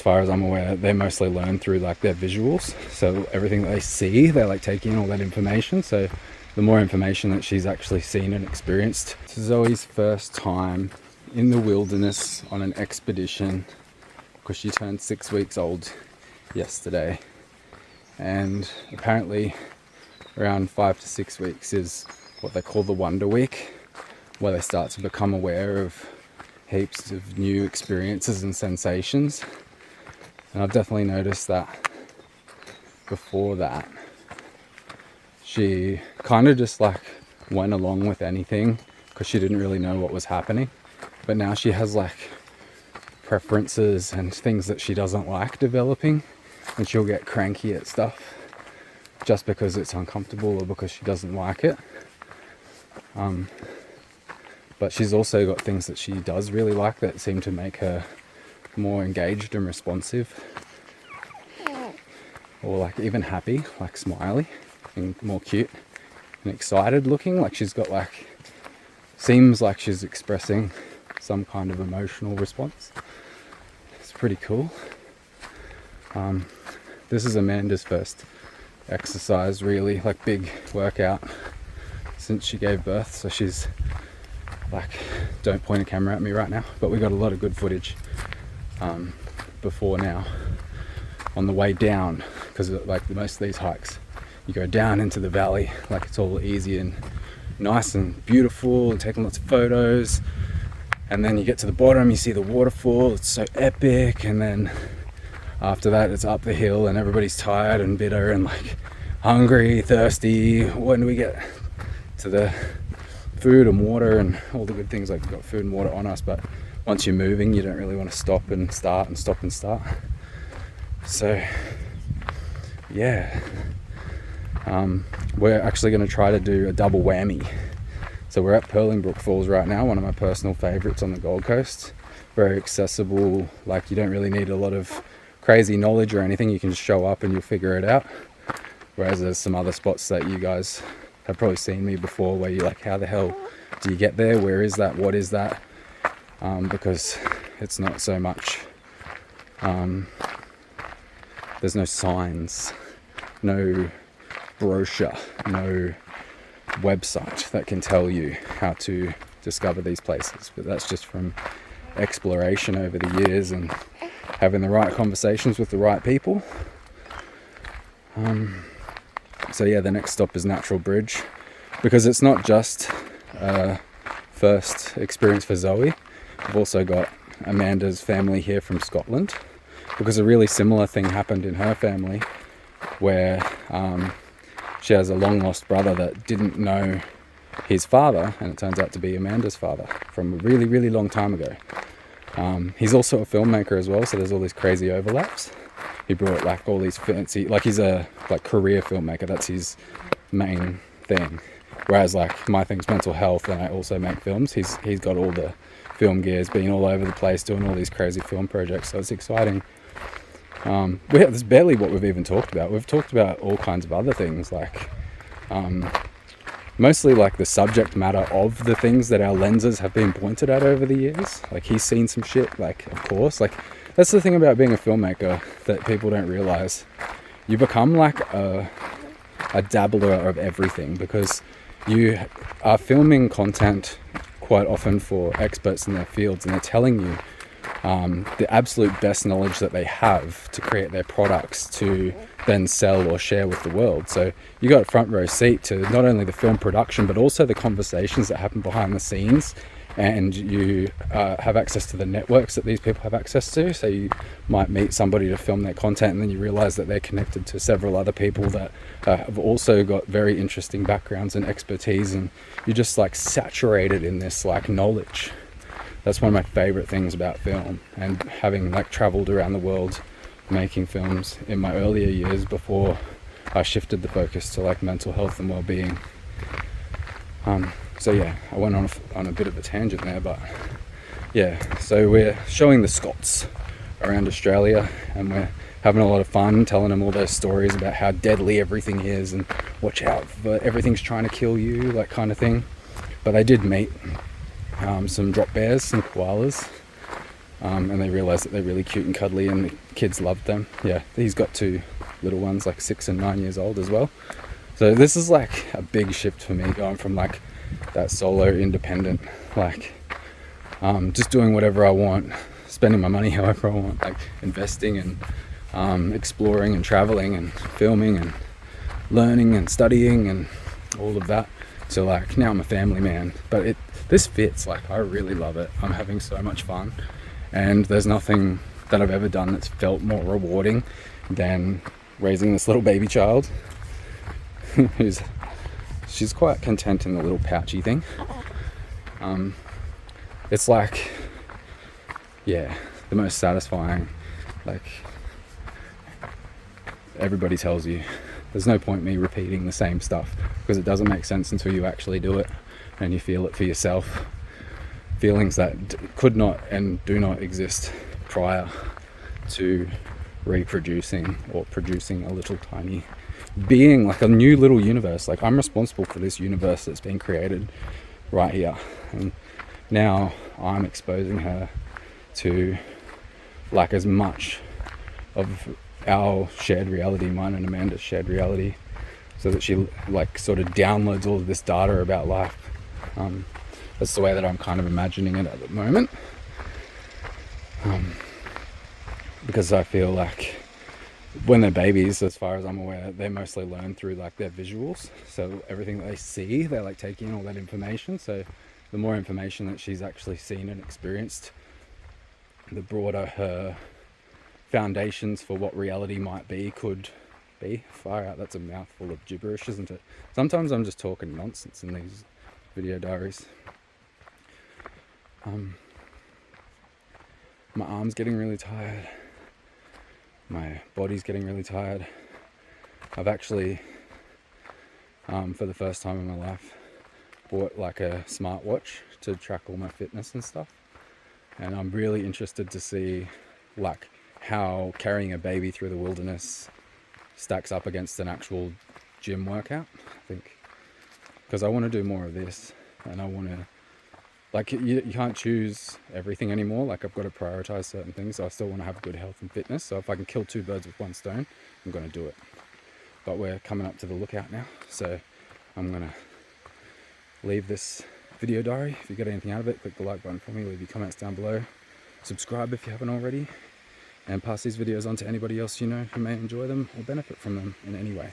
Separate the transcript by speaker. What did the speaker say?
Speaker 1: far as I'm aware, they mostly learn through like their visuals. So everything that they see, they like take in all that information. So the more information that she's actually seen and experienced. It's Zoe's first time in the wilderness on an expedition, because she turned 6 weeks old yesterday. And apparently around 5 to 6 weeks is what they call the Wonder Week, where they start to become aware of heaps of new experiences and sensations. And I've definitely noticed that before that she kind of just like went along with anything because she didn't really know what was happening. But now she has like preferences and things that she doesn't like developing, and she'll get cranky at stuff just because it's uncomfortable or because she doesn't like it. But she's also got things that she does really like that seem to make her more engaged and responsive, or like even happy, like smiley and more cute and excited looking. Like she's got like, seems like she's expressing some kind of emotional response. It's pretty cool. This is Amanda's first exercise, really, like big workout since she gave birth. So she's like, don't point a camera at me right now, but we got a lot of good footage before now on the way down, because like most of these hikes you go down into the valley, like it's all easy and nice and beautiful and taking lots of photos, and then you get to the bottom, you see the waterfall, it's so epic, and then after that it's up the hill and everybody's tired and bitter and like hungry, thirsty. When do we get to the food and water and all the good things? Like we've got food and water on us, but once you're moving you don't really want to stop and start and stop and start. So yeah, we're actually going to try to do a double whammy. So we're at Purlingbrook Falls right now, one of my personal favorites on the Gold Coast. Very accessible, like you don't really need a lot of crazy knowledge or anything, you can just show up and you'll figure it out. Whereas there's some other spots that you guys have probably seen me before where you're like, how the hell do you get there? Where is that? What is that? Because it's not so much, there's no signs, no brochure, no website that can tell you how to discover these places. But that's just from exploration over the years and having the right conversations with the right people. So yeah, the next stop is Natural Bridge, because it's not just first experience for Zoe. I've also got Amanda's family here from Scotland, because a really similar thing happened in her family where she has a long lost brother that didn't know his father, and it turns out to be Amanda's father from a really, really long time ago. He's also a filmmaker as well, so there's all these crazy overlaps. He brought like all these fancy, like he's a like career filmmaker, that's his main thing. Whereas like my thing's mental health and I also make films. He's got all the film gears, been all over the place doing all these crazy film projects, so it's exciting. That's barely what we've even talked about. We've talked about all kinds of other things, like mostly like the subject matter of the things that our lenses have been pointed at over the years. Like he's seen some shit, like of course, like that's the thing about being a filmmaker that people don't realize. You become like a dabbler of everything, because you are filming content quite often for experts in their fields, and they're telling you the absolute best knowledge that they have to create their products to then sell or share with the world. So you got a front row seat to not only the film production but also the conversations that happen behind the scenes, and you have access to the networks that these people have access to. So you might meet somebody to film their content, and then you realize that they're connected to several other people that have also got very interesting backgrounds and expertise, and you're just like saturated in this like knowledge. That's one of my favorite things about film, and having like traveled around the world making films in my earlier years before I shifted the focus to like mental health and well-being. So yeah, I went on a bit of a tangent there, but yeah, so we're showing the Scots around Australia, and we're having a lot of fun telling them all those stories about how deadly everything is and watch out for everything's trying to kill you, that kind of thing. But I did meet some drop bears, some koalas, and they realize that they're really cute and cuddly and the kids love them. Yeah, he's got 2 little ones, like 6 and 9 years old as well. So this is like a big shift for me, going from like that solo independent, like just doing whatever I want, spending my money however I want, like investing and exploring and traveling and filming and learning and studying and all of that. So like now I'm a family man, but this fits. Like I really love it. I'm having so much fun, and there's nothing that I've ever done that's felt more rewarding than raising this little baby child. She's quite content in the little pouchy thing. It's like, yeah, the most satisfying. Like everybody tells you, there's no point me repeating the same stuff, because it doesn't make sense until you actually do it and you feel it for yourself. Feelings that could not and do not exist prior to reproducing or producing a little tiny being, like a new little universe. Like I'm responsible for this universe that's being created right here, and now I'm exposing her to like as much of our shared reality, mine and Amanda's shared reality, so that she like sort of downloads all of this data about life. That's the way that I'm kind of imagining it at the moment, because I feel like when they're babies, as far as I'm aware, they mostly learn through like their visuals. So everything that they see, they like take in all that information. So the more information that she's actually seen and experienced, the broader her foundations for what reality might be could be. Far out, that's a mouthful of gibberish, isn't it? Sometimes I'm just talking nonsense in these video diaries. My arm's getting really tired. My body's getting really tired. I've actually, for the first time in my life, bought like a smartwatch to track all my fitness and stuff. And I'm really interested to see like how carrying a baby through the wilderness stacks up against an actual gym workout, I think. Because I want to do more of this, and I want to, like, you can't choose everything anymore. Like, I've got to prioritize certain things. So I still want to have good health and fitness. So if I can kill 2 birds with 1 stone, I'm going to do it. But we're coming up to the lookout now, so I'm going to leave this video diary. If you got anything out of it, click the like button for me, leave your comments down below, subscribe if you haven't already, and pass these videos on to anybody else you know who may enjoy them or benefit from them in any way.